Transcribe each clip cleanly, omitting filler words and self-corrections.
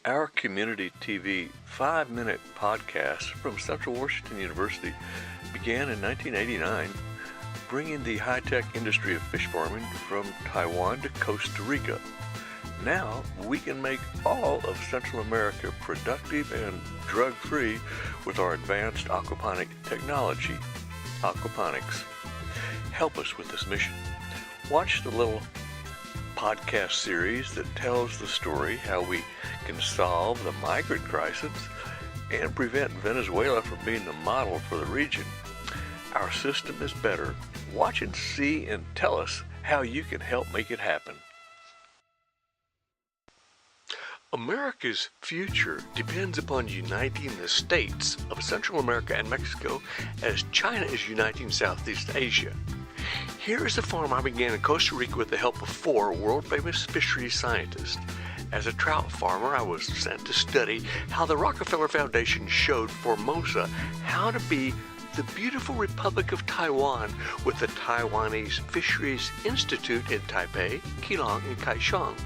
Our community TV 5-minute podcast from Central Washington University began in 1989, bringing the high-tech industry of fish farming from Taiwan to Costa Rica. Now we can make all of Central America productive and drug-free with our advanced aquaponic technology. Aquaponics. Help us with this mission. Watch the little podcast series that tells the story how we can solve the migrant crisis and prevent Venezuela from being the model for the region. Our system is better. Watch and see and tell us how you can help make it happen. America's future depends upon uniting the states of Central America and Mexico as China is uniting Southeast Asia. Here is a farm I began in Costa Rica with the help of 4 world-famous fisheries scientists. As a trout farmer, I was sent to study how the Rockefeller Foundation showed Formosa how to be the beautiful Republic of Taiwan with the Taiwanese Fisheries Institute in Taipei, Keelung, and Kaohsiung,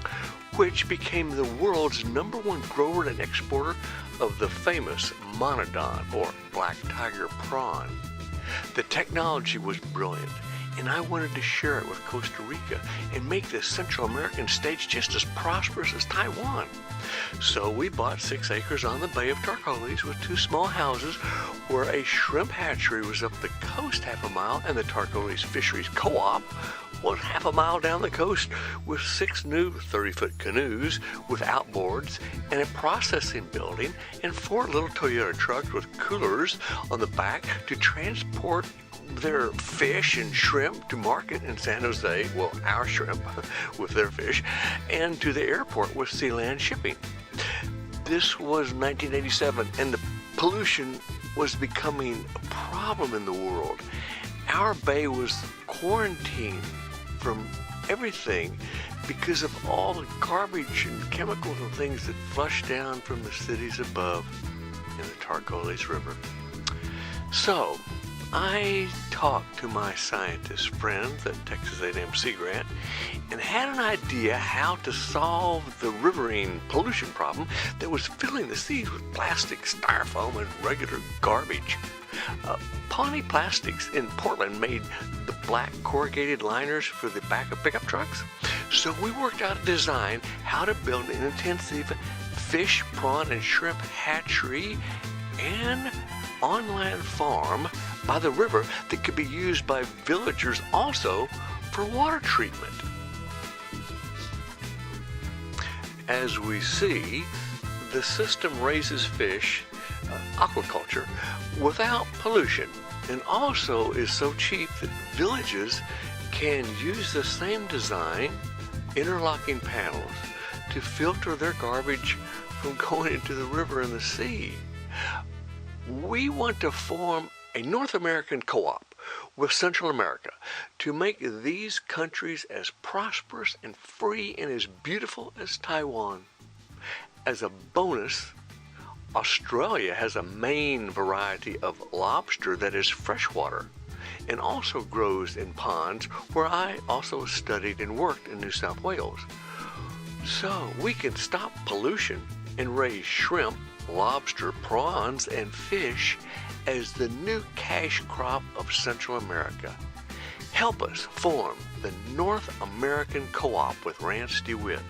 which became the world's #1 grower and exporter of the famous monodon, or black tiger prawn. The technology was brilliant, and I wanted to share it with Costa Rica and make the Central American states just as prosperous as Taiwan. So we bought 6 acres on the Bay of Tarcoles with 2 small houses where a shrimp hatchery was up the coast half a mile, and the Tarcoles Fisheries Co-op was half a mile down the coast with 6 new 30-foot canoes with outboards and a processing building and 4 little Toyota trucks with coolers on the back to transport their fish and shrimp to market in San Jose, well, our shrimp with their fish, and to the airport with Sealand Shipping. This was 1987, and the pollution was becoming a problem in the world. Our bay was quarantined from everything because of all the garbage and chemicals and things that flushed down from the cities above in the Tarcoles River. So I talked to my scientist friends at Texas A&M Sea Grant and had an idea how to solve the riverine pollution problem that was filling the seas with plastic, styrofoam, and regular garbage. Pawnee Plastics in Portland made the black corrugated liners for the back of pickup trucks. So we worked out a design how to build an intensive fish, prawn, and shrimp hatchery and on-land farm by the river that could be used by villagers also for water treatment. As we see, the system raises fish, aquaculture, without pollution, and also is so cheap that villages can use the same design, interlocking panels, to filter their garbage from going into the river and the sea. We want to form a North American co-op with Central America to make these countries as prosperous and free and as beautiful as Taiwan. As a bonus, Australia has a main variety of lobster that is freshwater and also grows in ponds where I also studied and worked in New South Wales. So we can stop pollution and raise shrimp, lobster, prawns, and fish as the new cash crop of Central America. Help us form the North American Co-op with Rance DeWitt.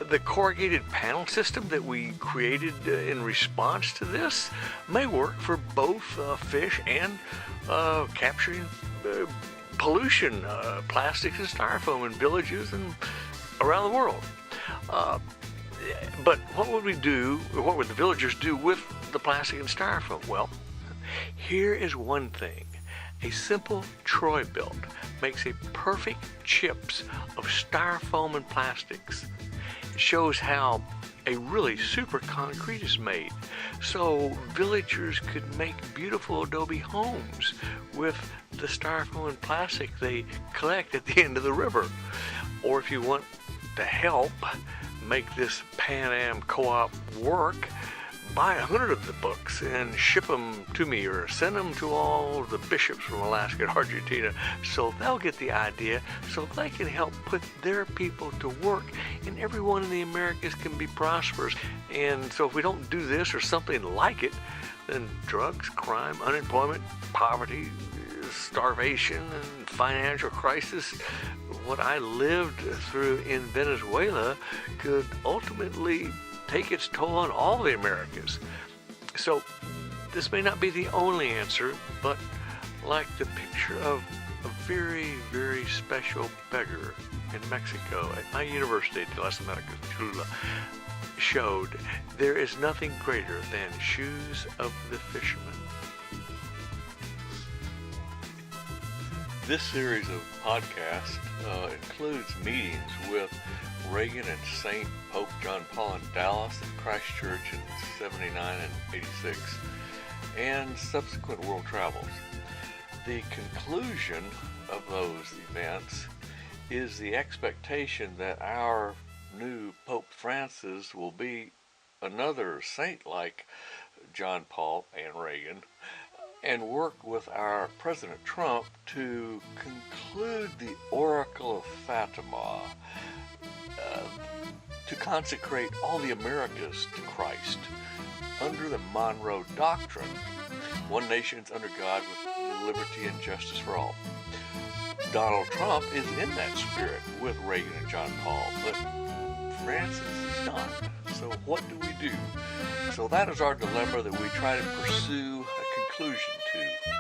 The corrugated panel system that we created in response to this may work for both fish and capturing pollution, plastics and styrofoam in villages and around the world. But what would we do, or what would the villagers do with the plastic and styrofoam? Well, here is one thing. A simple Troy built makes a perfect chips of styrofoam and plastics. It shows how a really super concrete is made, so villagers could make beautiful adobe homes with the styrofoam and plastic they collect at the end of the river. Or if you want to help make this Pan Am Co-op work buy 100 of the books and ship them to me, or send them to all the bishops from Alaska and Argentina, so they'll get the idea, so they can help put their people to work, and everyone in the Americas can be prosperous. And so if we don't do this or something like it, then drugs, crime, unemployment, poverty, starvation, and financial crisis, what I lived through in Venezuela, could ultimately take its toll on all the Americas. So this may not be the only answer, but like the picture of a very, very special beggar in Mexico at my university, de las Americas, Tula, showed, there is nothing greater than shoes of the fisherman. This series of podcasts includes meetings with Reagan and St. Pope John Paul in Dallas and Christ Church in 79 and 86, and subsequent world travels. The conclusion of those events is the expectation that our new Pope Francis will be another saint like John Paul and Reagan, and work with our President Trump to conclude the Oracle of Fatima, to consecrate all the Americas to Christ under the Monroe Doctrine, one nation's under God with liberty and justice for all. Donald Trump is in that spirit with Reagan and John Paul, but Francis is not. So what do we do? So that is our dilemma that we try to pursue a conclusion to.